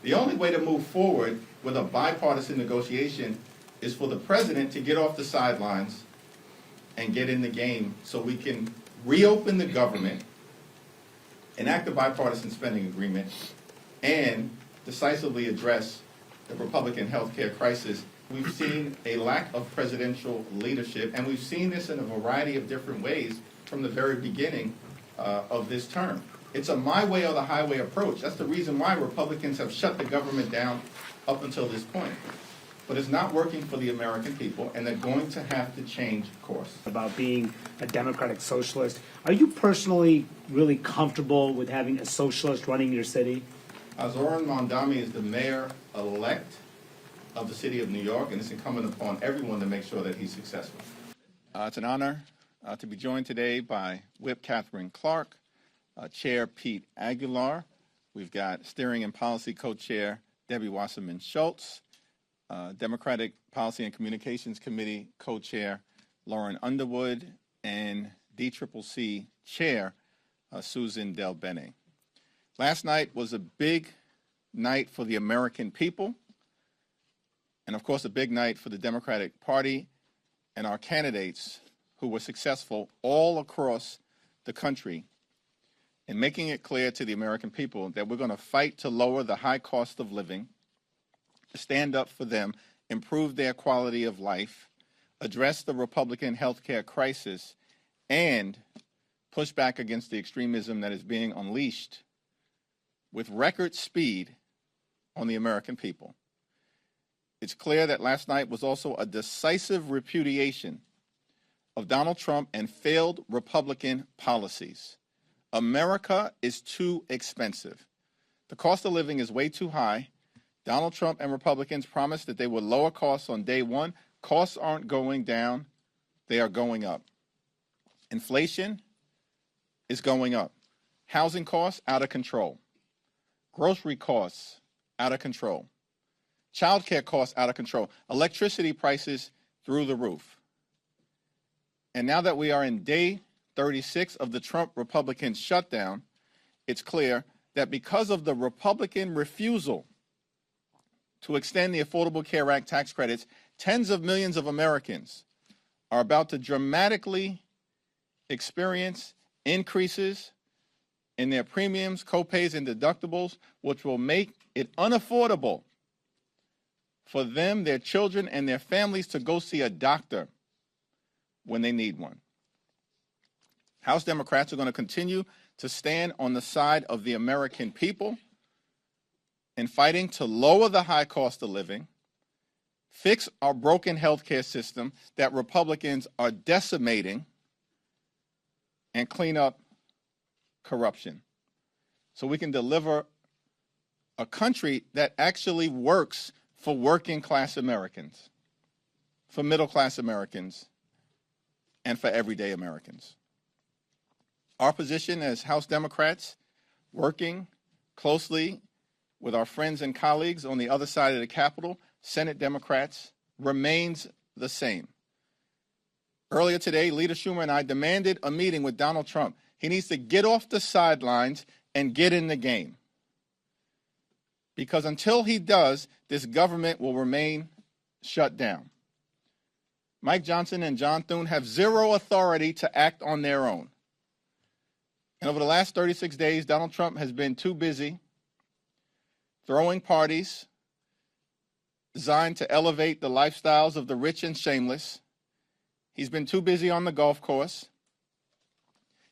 The only way to move forward with a bipartisan negotiation is for the president to get off the sidelines and get in the game so we can reopen the government, enact a bipartisan spending agreement, and decisively address the Republican health care crisis. We've seen a lack of presidential leadership, and we've seen this in a variety of different ways from the very beginning of this term. It's a my way or the highway approach. That's the reason why Republicans have shut the government down up until this point. But it's not working for the American people, and they're going to have to change course. About being a democratic socialist, are you personally really comfortable with having a socialist running your city? Zohran Mamdani is the mayor-elect of the city of New York, and it's incumbent upon everyone to make sure that he's successful. It's an honor to be joined today by Whip Catherine Clark, Chair Pete Aguilar. We've got Steering and Policy Co-Chair Debbie Wasserman Schultz, Democratic Policy and Communications Committee Co-Chair Lauren Underwood, and DCCC Chair Susan Del Bene. Last night was a big night for the American people, and of course a big night for the Democratic Party and our candidates who were successful all across the country in making it clear to the American people that we're going to fight to lower the high cost of living, stand up for them, improve their quality of life, address the Republican health care crisis, and push back against the extremism that is being unleashed with record speed on the American people. It's clear that last night was also a decisive repudiation of Donald Trump and failed Republican policies. America is too expensive. The cost of living is way too high. Donald Trump and Republicans promised that they would lower costs on day one. Costs aren't going down, they are going up. Inflation is going up. Housing costs out of control. Grocery costs out of control. Child care costs out of control. Electricity prices through the roof. And now that we are in day 36 of the Trump Republican shutdown, it's clear that because of the Republican refusal to extend the Affordable Care Act tax credits, tens of millions of Americans are about to dramatically experience increases in their premiums, copays, and deductibles, which will make it unaffordable for them, their children, and their families to go see a doctor when they need one. House Democrats are going to continue to stand on the side of the American people in fighting to lower the high cost of living, fix our broken health care system that Republicans are decimating, and clean up corruption so we can deliver a country that actually works for working class Americans, for middle class Americans, and for everyday Americans. Our position as House Democrats, working closely with our friends and colleagues on the other side of the Capitol, Senate Democrats, remains the same. Earlier today, Leader Schumer and I demanded a meeting with Donald Trump. He needs to get off the sidelines and get in the game. Because until he does, this government will remain shut down. Mike Johnson and John Thune have zero authority to act on their own. And over the last 36 days, Donald Trump has been too busy throwing parties designed to elevate the lifestyles of the rich and shameless. He's been too busy on the golf course.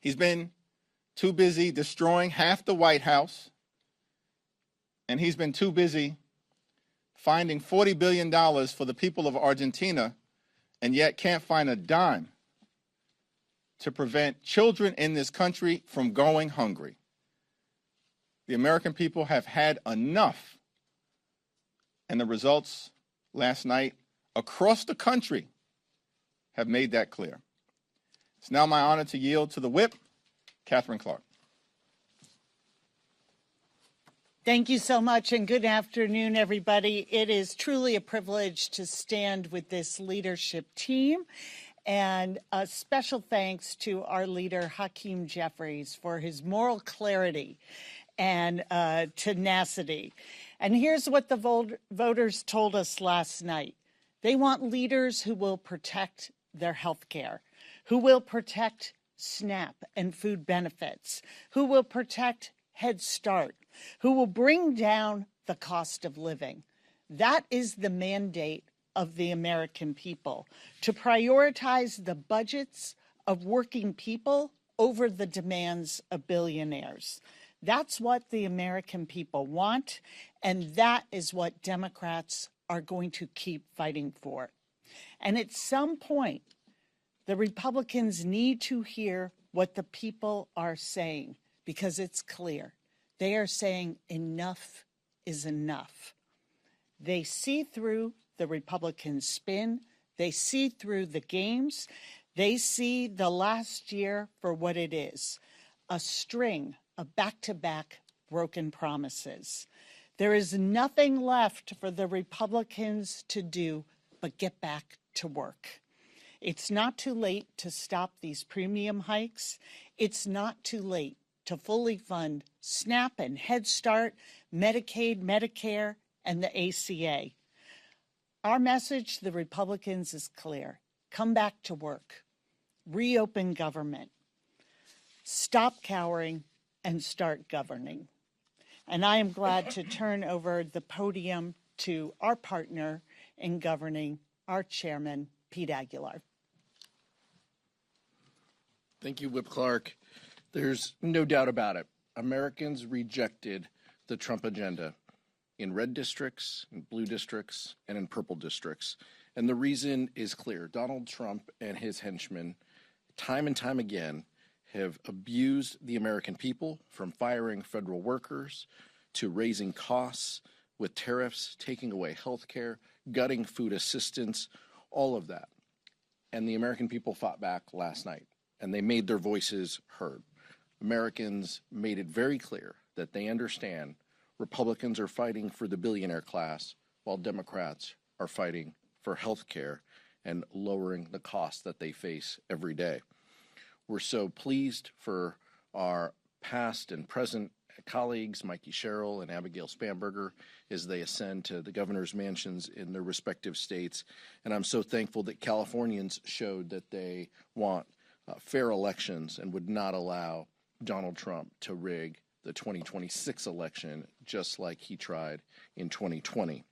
He's been too busy destroying half the White House. And he's been too busy finding $40 billion for the people of Argentina, and yet can't find a dime to prevent children in this country from going hungry. The American people have had enough, and the results last night across the country have made that clear. It's now my honor to yield to the whip, Catherine Clark. Thank you so much, and good afternoon, everybody. It is truly a privilege to stand with this leadership team, and a special thanks to our leader, Hakeem Jeffries, for his moral clarity and tenacity. And here's what the voters told us last night. They want leaders who will protect their health care, who will protect SNAP and food benefits, who will protect Head Start, who will bring down the cost of living. That is the mandate of the American people, to prioritize the budgets of working people over the demands of billionaires. That's what the American people want, and that is what Democrats are going to keep fighting for. And at some point, the Republicans need to hear what the people are saying, because it's clear. They are saying enough is enough. They see through the Republican spin. They see through the games. They see the last year for what it is, a string of back-to-back broken promises. There is nothing left for the Republicans to do but get back to work. It's not too late to stop these premium hikes. It's not too late to fully fund SNAP and Head Start, Medicaid, Medicare, and the ACA. Our message to the Republicans is clear. Come back to work. Reopen government. Stop cowering and start governing. And I am glad to turn over the podium to our partner in governing, our chairman, Pete Aguilar. Thank you, Whip Clark. There's no doubt about it. Americans rejected the Trump agenda in red districts, in blue districts, and in purple districts. And the reason is clear. Donald Trump and his henchmen, time and time again, have abused the American people, from firing federal workers to raising costs with tariffs, taking away health care, gutting food assistance, all of that. And the American people fought back last night, and they made their voices heard. Americans made it very clear that they understand Republicans are fighting for the billionaire class, while Democrats are fighting for health care and lowering the costs that they face every day. We're so pleased for our past and present colleagues, Mikey Sherrill and Abigail Spanberger, as they ascend to the governor's mansions in their respective states. And I'm so thankful that Californians showed that they want fair elections and would not allow Donald Trump to rig the 2026 election just like he tried in 2020.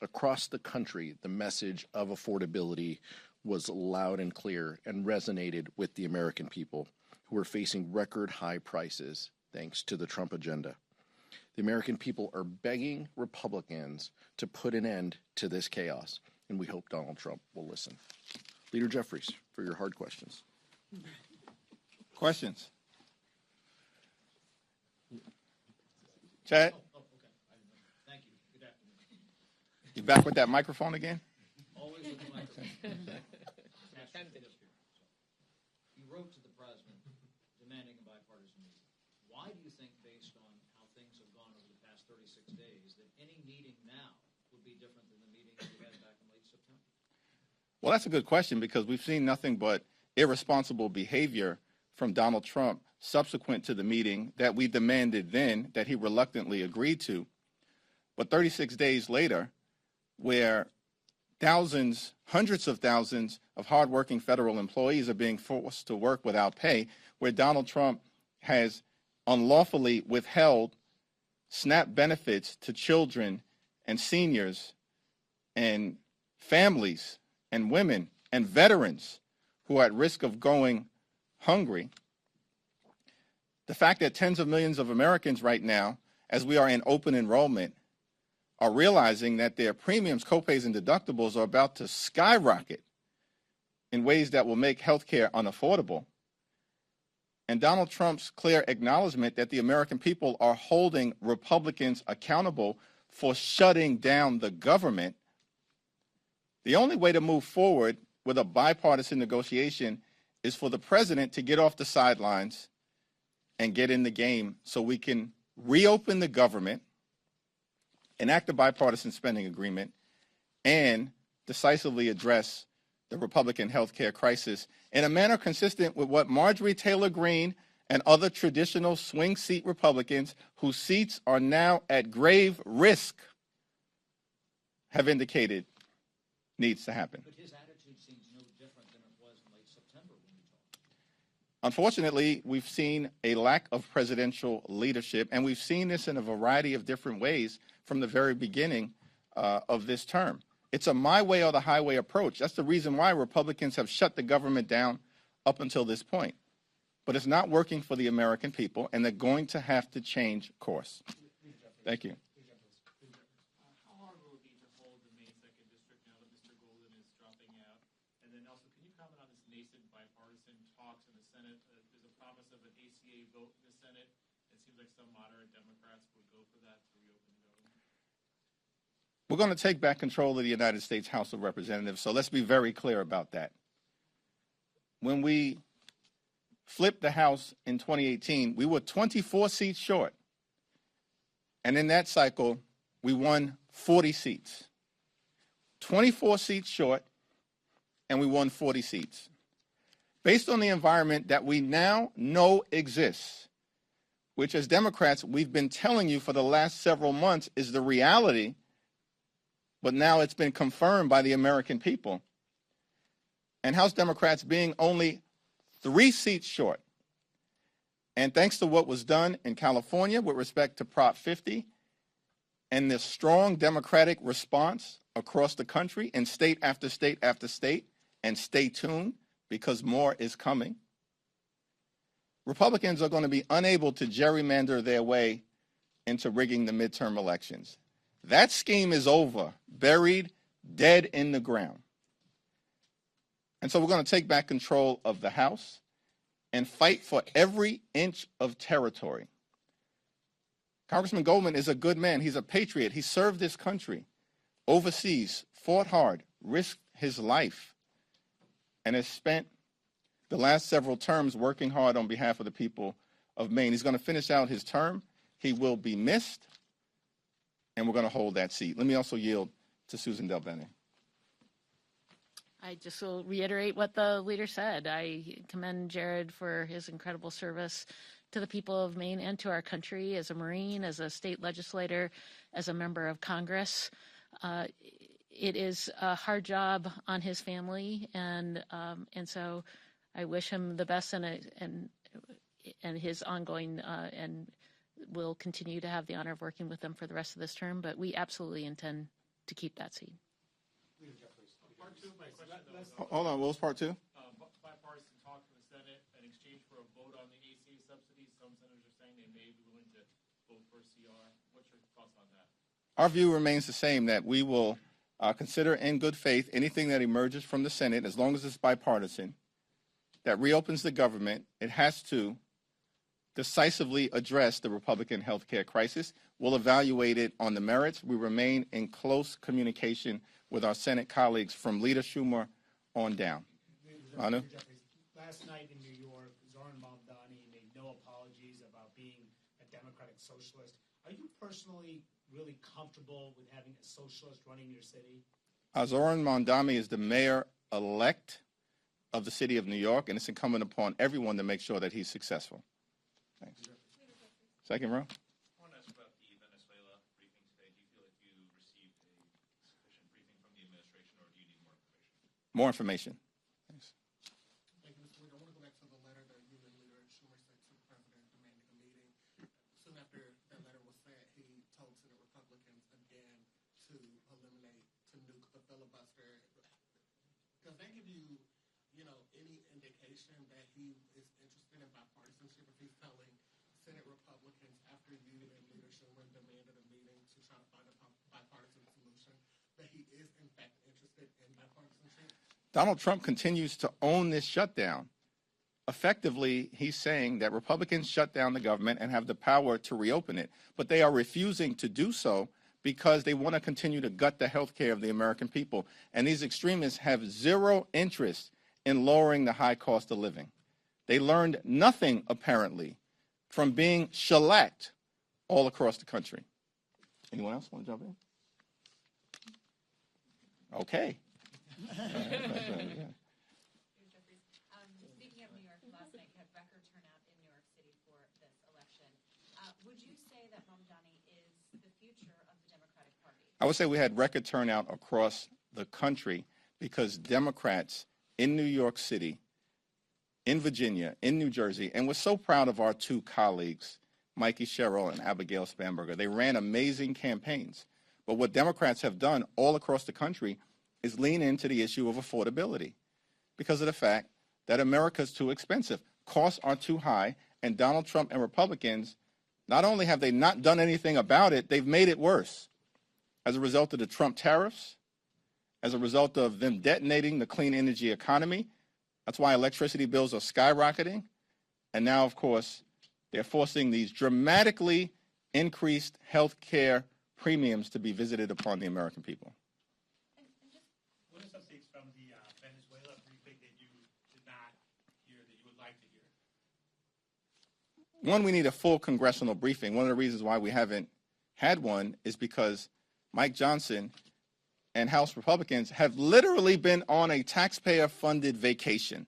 Across the country, the message of affordability was loud and clear and resonated with the American people, who are facing record high prices thanks to the Trump agenda. The American people are begging Republicans to put an end to this chaos, and we hope Donald Trump will listen. Leader Jeffries, for your hard questions. Questions? Chad? Oh, okay. Thank you. Good afternoon. You back with that microphone again? Always with the microphone. You wrote to the president demanding a bipartisan meeting. Why do you think, based on how things have gone over the past 36 days, that any meeting now would be different than the meeting you had back in late September? Well, that's a good question, because we've seen nothing but irresponsible behavior from Donald Trump subsequent to the meeting that we demanded then, that he reluctantly agreed to. But 36 days later, where thousands, hundreds of thousands of hardworking federal employees are being forced to work without pay, where Donald Trump has unlawfully withheld SNAP benefits to children and seniors and families and women and veterans who are at risk of going hungry. The fact that tens of millions of Americans right now, as we are in open enrollment, are realizing that their premiums, copays, and deductibles are about to skyrocket in ways that will make health care unaffordable. And Donald Trump's clear acknowledgement that the American people are holding Republicans accountable for shutting down the government. The only way to move forward with a bipartisan negotiation is for the president to get off the sidelines and get in the game so we can reopen the government, enact a bipartisan spending agreement, and decisively address the Republican health care crisis in a manner consistent with what Marjorie Taylor Greene and other traditional swing seat Republicans, whose seats are now at grave risk have indicated needs to happen. But his attitude seems no different than it was in late September when we talked. Unfortunately, we've seen a lack of presidential leadership, and we've seen this in a variety of different ways from the very beginning of this term. It's a my way or the highway approach. That's the reason why Republicans have shut the government down up until this point. But it's not working for the American people, and they're going to have to change course. Thank you. How hard will it be to hold the Maine 2nd District now that Mr. Golden is dropping out? And then also, can you comment on this nascent bipartisan talks in the Senate? There's a promise of an ACA vote in the Senate. It seems like some moderate Democrats would go for that to reopen the government. We're going to take back control of the United States House of Representatives, so let's be very clear about that. When we flipped the House in 2018, we were 24 seats short. And in that cycle, we won 40 seats. 24 seats short, and we won 40 seats. Based on the environment that we now know exists, which as Democrats we've been telling you for the last several months is the reality, but now it's been confirmed by the American people. And House Democrats being only 3 seats short. And thanks to what was done in California with respect to Prop 50 and the strong Democratic response across the country in state after state after state, and stay tuned because more is coming, Republicans are going to be unable to gerrymander their way into rigging the midterm elections. That scheme is over, buried, dead in the ground. And so we're going to take back control of the House and fight for every inch of territory. Congressman Goldman is a good man. He's a patriot. He served this country overseas, fought hard, risked his life, and has spent the last several terms working hard on behalf of the people of Maine. He's going to finish out his term. He will be missed, and we're going to hold that seat. Let me also yield to Susan Delbene. I just will reiterate what the leader said. I commend Jared for his incredible service to the people of Maine and to our country as a Marine, as a state legislator, as a member of Congress. It is a hard job on his family, and so I wish him the best and his ongoing and will continue to have the honor of working with them for the rest of this term. But we absolutely intend to keep that seat. Part two of my question, Hold on, what was part two? bipartisan talks in the Senate in exchange for a vote on the ACA subsidies. Some senators are saying they may be willing to vote for a CR. What's your thoughts on that? Our view remains the same, that we will consider in good faith anything that emerges from the Senate, as long as it's bipartisan, that reopens the government. It has to decisively address the Republican health care crisis. We'll evaluate it on the merits. We remain in close communication with our Senate colleagues from Leader Schumer on down. Anu? Last night in New York, Zohran Mamdani made no apologies about being a democratic socialist. Are you personally really comfortable with having a socialist running your city? Zohran Mamdani is the mayor-elect of the city of New York, and it's incumbent upon everyone to make sure that he's successful. Thanks. Second row. I want to ask about the Venezuela briefing today. Do you feel like you received a sufficient briefing from the administration, or do you need more information? More information. Thanks. Thank you, Mr. Leader. I want to go back to the letter that you and Leader Schumer sent to the president demanding a meeting. Soon after that letter was sent, he told Senate Republicans again to eliminate, to nuke the filibuster. Does that give you, any indication that he is interested in bipartisanship if he's telling Senate Republicans after you and Leader Schumer demanded a meeting to try to find a bipartisan solution, that he is in fact interested in bipartisanship? Donald Trump continues to own this shutdown. Effectively, he's saying that Republicans shut down the government and have the power to reopen it, but they are refusing to do so because they want to continue to gut the health care of the American people. And these extremists have zero interest in lowering the high cost of living. They learned nothing, apparently, from being shellacked all across the country. Anyone else want to jump in? Okay. Speaking of New York, last night you had record turnout in New York City for this election. Would you say that Mamdani is the future of the Democratic Party? I would say we had record turnout across the country because Democrats in New York City, in Virginia, in New Jersey, and we're so proud of our two colleagues, Mikey Sherrill and Abigail Spanberger. They ran amazing campaigns. But what Democrats have done all across the country is lean into the issue of affordability because of the fact that America's too expensive. Costs are too high, and Donald Trump and Republicans, not only have they not done anything about it, they've made it worse. As a result of the Trump tariffs, as a result of them detonating the clean energy economy, that's why electricity bills are skyrocketing. And now, of course, they're forcing these dramatically increased health care premiums to be visited upon the American people. What are some things from the Venezuela briefing that you did not hear that you would like to hear? One, we need a full congressional briefing. One of the reasons why we haven't had one is because Mike Johnson and House Republicans have literally been on a taxpayer-funded vacation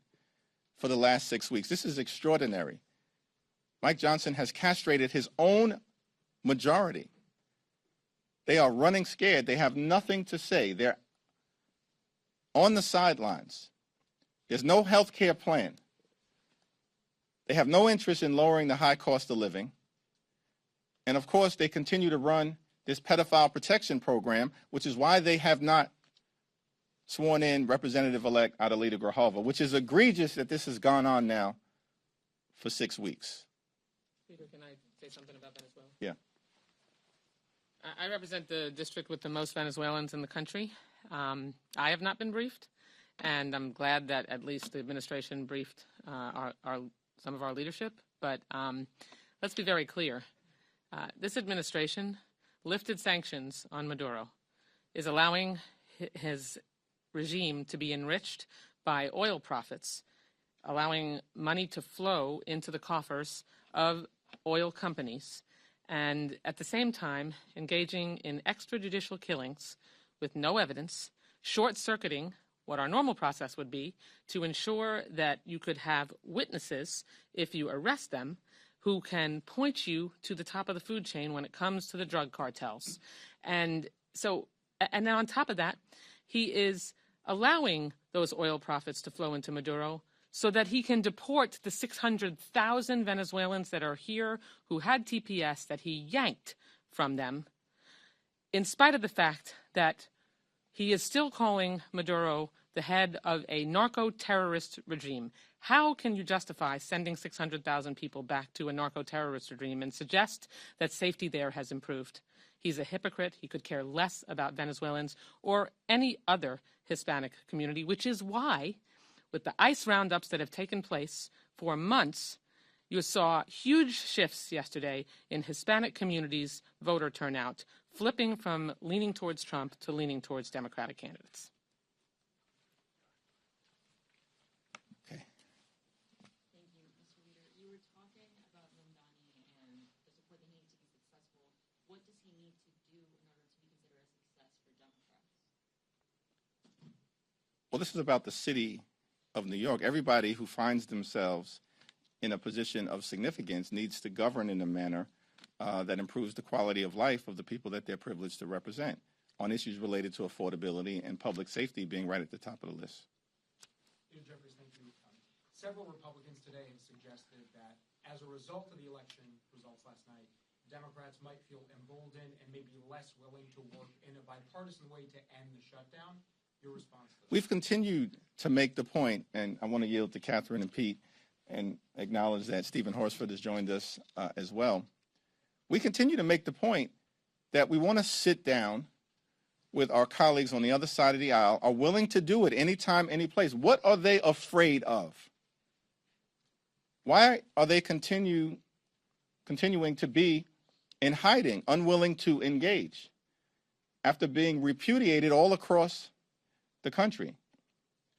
for the last 6 weeks. This is extraordinary. Mike Johnson has castrated his own majority. They are running scared. They have nothing to say. They're on the sidelines. There's no health care plan. They have no interest in lowering the high cost of living. And of course, they continue to run this pedophile protection program, which is why they have not sworn in Representative-elect Adelita Grijalva, which is egregious that this has gone on now for 6 weeks. Peter, can I say something about Venezuela? Yeah. I represent the district with the most Venezuelans in the country. I have not been briefed, and I'm glad that at least the administration briefed some of our leadership. But let's be very clear. This administration lifted sanctions on Maduro, is allowing his regime to be enriched by oil profits, allowing money to flow into the coffers of oil companies, and at the same time engaging in extrajudicial killings with no evidence, short-circuiting what our normal process would be to ensure that you could have witnesses, if you arrest them, who can point you to the top of the food chain when it comes to the drug cartels. And then on top of that, he is allowing those oil profits to flow into Maduro so that he can deport the 600,000 Venezuelans that are here who had TPS that he yanked from them, in spite of the fact that he is still calling Maduro the head of a narco-terrorist regime. How can you justify sending 600,000 people back to a narco-terrorist regime and suggest that safety there has improved? He's a hypocrite. He could care less about Venezuelans or any other Hispanic community, which is why, with the ICE roundups that have taken place for months, you saw huge shifts yesterday in Hispanic communities' voter turnout, flipping from leaning towards Trump to leaning towards Democratic candidates. Okay. Thank you, Mr. Leader. You were talking about Mamdani and the support they need to be successful. What does he need to do in order to be considered a success for Democrats? Well, this is about the city of New York. Everybody who finds themselves in a position of significance needs to govern in a manner that improves the quality of life of the people that they're privileged to represent on issues related to affordability and public safety being right at the top of the list. Peter Jeffries, thank you. Several Republicans today have suggested that as a result of the election results last night, Democrats might feel emboldened and maybe less willing to work in a bipartisan way to end the shutdown. Your response to that? We've continued to make the point, and I want to yield to Catherine and Pete and acknowledge that Stephen Horsford has joined us as well. We continue to make the point that we want to sit down with our colleagues on the other side of the aisle, are willing to do it anytime, any place. What are they afraid of? Why are they continuing to be in hiding, unwilling to engage, after being repudiated all across the country?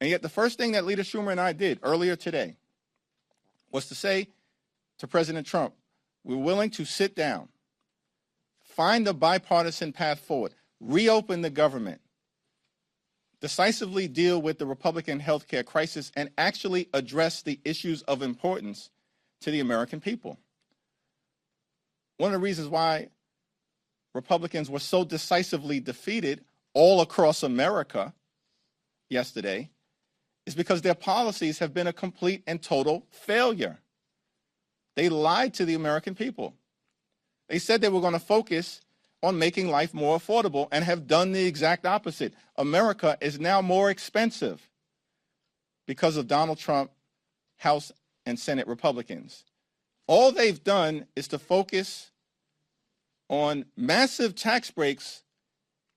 And yet the first thing that Leader Schumer and I did earlier today was to say to President Trump, we're willing to sit down, find a bipartisan path forward, reopen the government, decisively deal with the Republican health care crisis, and actually address the issues of importance to the American people. One of the reasons why Republicans were so decisively defeated all across America yesterday is because their policies have been a complete and total failure. They lied to the American people. They said they were going to focus on making life more affordable and have done the exact opposite. America is now more expensive because of Donald Trump, House and Senate Republicans. All they've done is to focus on massive tax breaks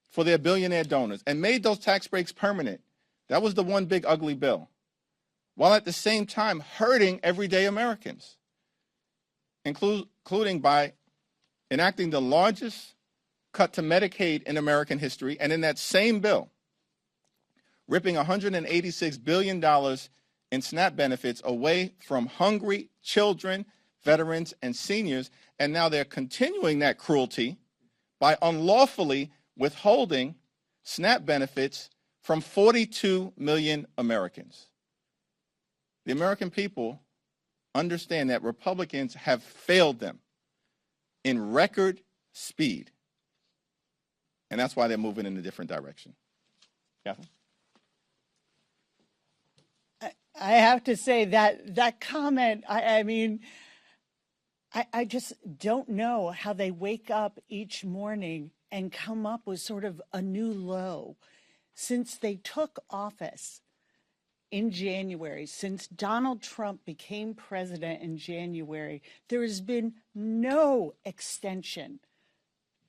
for their billionaire donors and made those tax breaks permanent. That was the one big ugly bill, while at the same time hurting everyday Americans, including by enacting the largest cut to Medicaid in American history, and in that same bill, ripping $186 billion in SNAP benefits away from hungry children, veterans, and seniors, and now they're continuing that cruelty by unlawfully withholding SNAP benefits from 42 million Americans. The American people understand that Republicans have failed them in record speed, and that's why they're moving in a different direction. Catherine? I have to say that comment, I mean, I just don't know how they wake up each morning and come up with sort of a new low. Since they took office in January, since Donald Trump became president in January, there has been no extension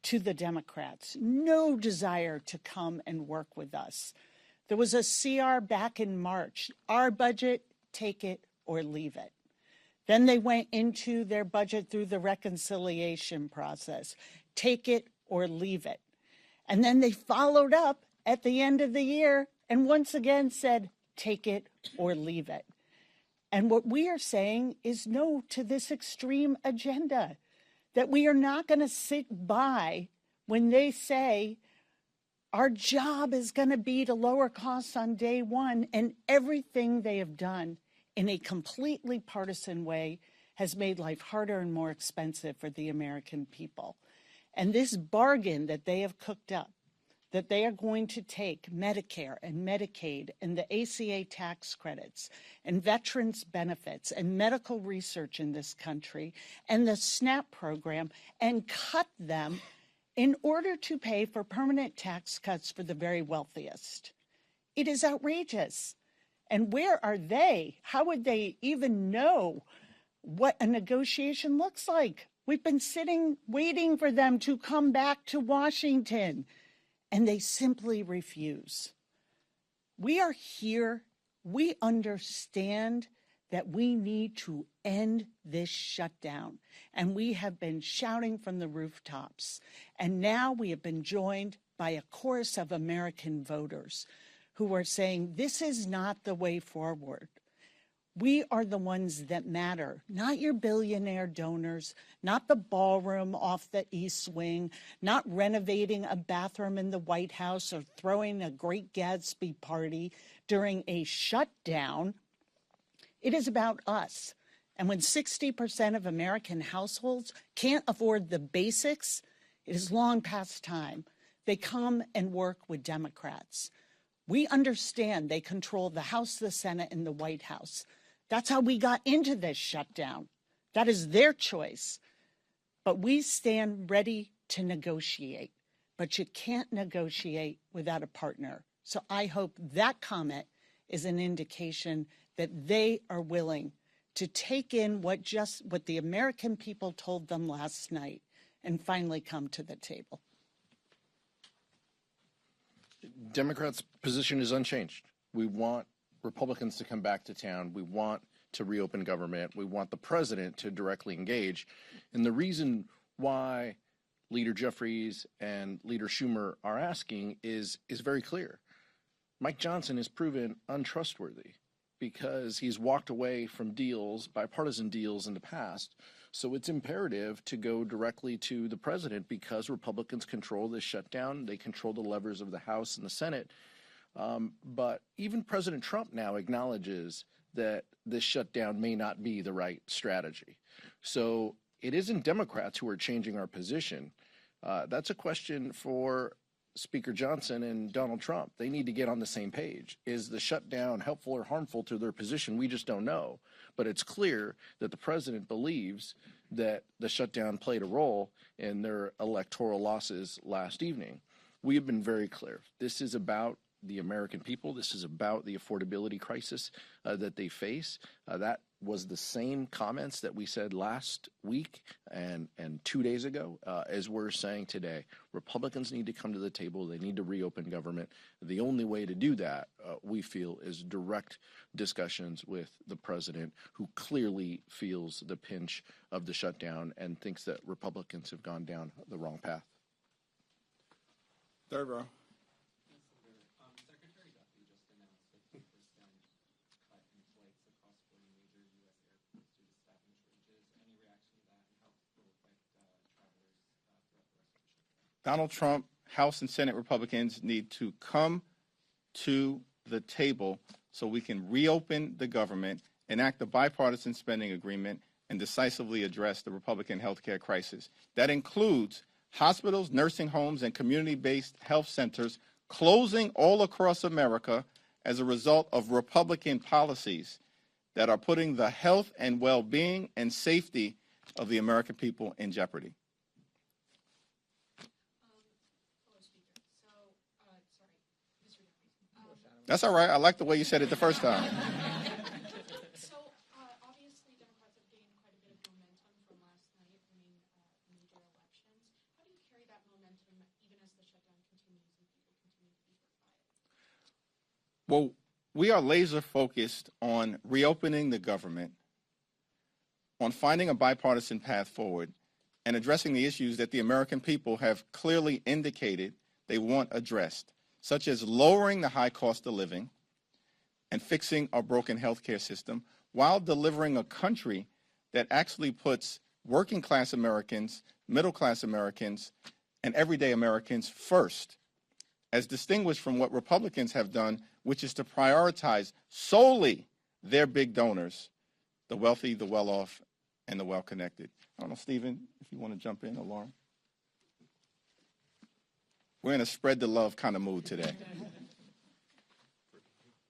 to the Democrats, no desire to come and work with us. There was a CR back in March, our budget, take it or leave it. Then they went into their budget through the reconciliation process, take it or leave it. And then they followed up at the end of the year and once again said, take it or leave it. And what we are saying is no to this extreme agenda, that we are not going to sit by when they say our job is going to be to lower costs on day one, and everything they have done in a completely partisan way has made life harder and more expensive for the American people. And this bargain that they have cooked up, that they are going to take Medicare and Medicaid and the ACA tax credits and veterans benefits and medical research in this country and the SNAP program and cut them in order to pay for permanent tax cuts for the very wealthiest. It is outrageous. And where are they? How would they even know what a negotiation looks like? We've been sitting, waiting for them to come back to Washington, and they simply refuse. We are here. We understand that we need to end this shutdown. And we have been shouting from the rooftops. And now we have been joined by a chorus of American voters who are saying this is not the way forward. We are the ones that matter, not your billionaire donors, not the ballroom off the East Wing, not renovating a bathroom in the White House or throwing a Great Gatsby party during a shutdown. It is about us. And when 60% of American households can't afford the basics, it is long past time they come and work with Democrats. We understand they control the House, the Senate, and the White House. That's how we got into this shutdown. That is their choice. But we stand ready to negotiate. But you can't negotiate without a partner. So I hope that comment is an indication that they are willing to take in what the American people told them last night and finally come to the table. Democrats' position is unchanged. We want Republicans to come back to town. We want to reopen government. We want the president to directly engage. And the reason why Leader Jeffries and Leader Schumer are asking is very clear. Mike Johnson is proven untrustworthy because he's walked away from deals, bipartisan deals in the past. So it's imperative to go directly to the president because Republicans control this shutdown. They control the levers of the House and the Senate. But even President Trump now acknowledges that this shutdown may not be the right strategy. So it isn't Democrats who are changing our position. That's a question for Speaker Johnson and Donald Trump. They need to get on the same page. Is the shutdown helpful or harmful to their position? We just don't know. But it's clear that the president believes that the shutdown played a role in their electoral losses last evening. We have been very clear. This is about the American people. This is about the affordability crisis that they face. That was the same comments that we said last week and 2 days ago, as we're saying today. Republicans need to come to the table. They need to reopen government. The only way to do that, we feel, is direct discussions with the president, who clearly feels the pinch of the shutdown and thinks that Republicans have gone down the wrong path. Third row. Secretary Duffy just announced a 10% cut in flights across 40 major U.S. airports due to staffing shortages. Any reaction to that, and how it will affect travelers throughout the rest of the shutdown? Donald Trump, House and Senate Republicans need to come to the table so we can reopen the government, enact a bipartisan spending agreement, and decisively address the Republican health care crisis. That includes hospitals, nursing homes, and community-based health centers closing all across America as a result of Republican policies that are putting the health and well-being and safety of the American people in jeopardy. That's all right. I like the way you said it the first time. So, obviously, Democrats have gained quite a bit of momentum from last night winning major elections. How do you carry that momentum even as the shutdown continues and people continue to be quiet? Well, we are laser focused on reopening the government, on finding a bipartisan path forward, and addressing the issues that the American people have clearly indicated they want addressed, such as lowering the high cost of living and fixing our broken healthcare system, while delivering a country that actually puts working class Americans, middle class Americans, and everyday Americans first, as distinguished from what Republicans have done, which is to prioritize solely their big donors, the wealthy, the well-off, and the well-connected. I don't know, Stephen, if you want to jump in, or Lauren. We're in a spread the love kind of mood today.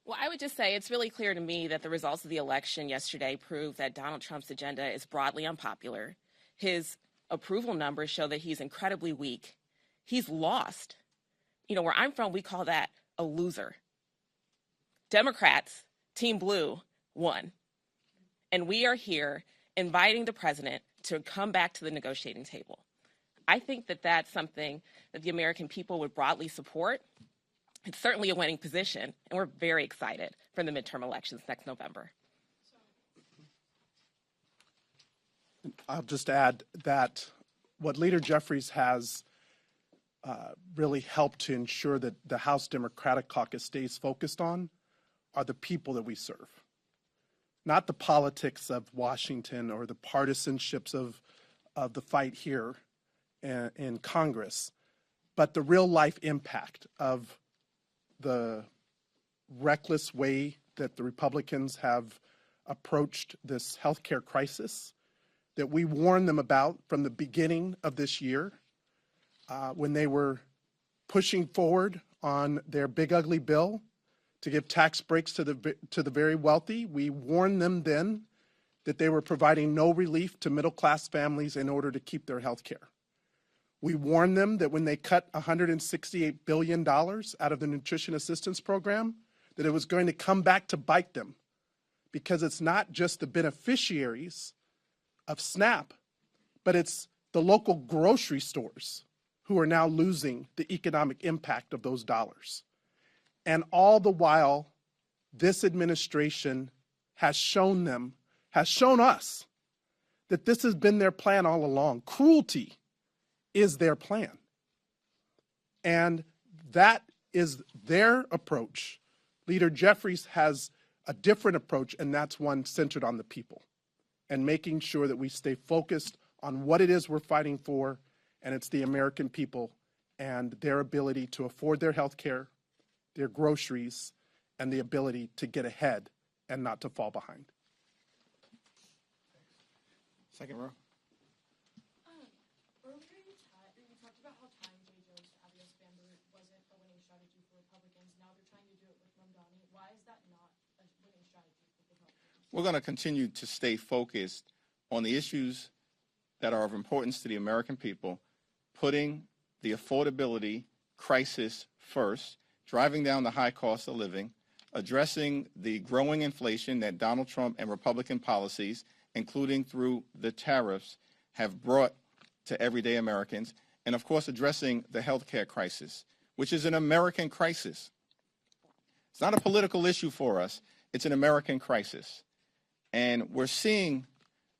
Well, I would just say it's really clear to me that the results of the election yesterday prove that Donald Trump's agenda is broadly unpopular. His approval numbers show that he's incredibly weak. He's lost. You know, where I'm from, we call that a loser. Democrats, Team Blue, won. And we are here inviting the president to come back to the negotiating table. I think that that's something that the American people would broadly support. It's certainly a winning position, and we're very excited for the midterm elections next November. I'll just add that what Leader Jeffries has really helped to ensure that the House Democratic Caucus stays focused on are the people that we serve, not the politics of Washington or the partisanships of the fight here in Congress, but the real life impact of the reckless way that the Republicans have approached this healthcare crisis that we warned them about from the beginning of this year when they were pushing forward on their big ugly bill to give tax breaks to the very wealthy. We warned them then that they were providing no relief to middle class families in order to keep their health care. We warned them that when they cut $168 billion out of the Nutrition Assistance Program, that it was going to come back to bite them, because it's not just the beneficiaries of SNAP, but it's the local grocery stores who are now losing the economic impact of those dollars. And all the while, this administration has shown us that this has been their plan all along. Cruelty is their plan. And that is their approach. Leader Jeffries has a different approach, and that's one centered on the people and making sure that we stay focused on what it is we're fighting for, and it's the American people and their ability to afford their health care, their groceries, and the ability to get ahead and not to fall behind. Second row. Earlier you talked we're going to continue to stay focused on the issues that are of importance to the American people, putting the affordability crisis first, driving down the high cost of living, addressing the growing inflation that Donald Trump and Republican policies, including through the tariffs, have brought to everyday Americans, and of course addressing the healthcare crisis, which is an American crisis. It's not a political issue for us, it's an American crisis. And we're seeing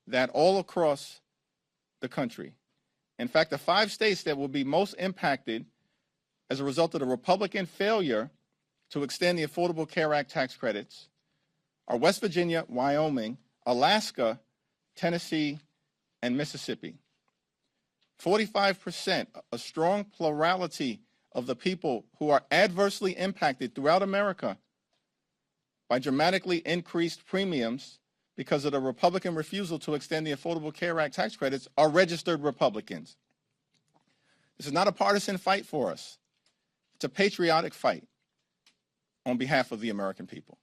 that all across the country. In fact, the 5 states that will be most impacted as a result of the Republican failure to extend the Affordable Care Act tax credits are West Virginia, Wyoming, Alaska, Tennessee, and Mississippi. 45%, a strong plurality of the people who are adversely impacted throughout America by dramatically increased premiums because of the Republican refusal to extend the Affordable Care Act tax credits are registered Republicans. This is not a partisan fight for us. It's a patriotic fight on behalf of the American people.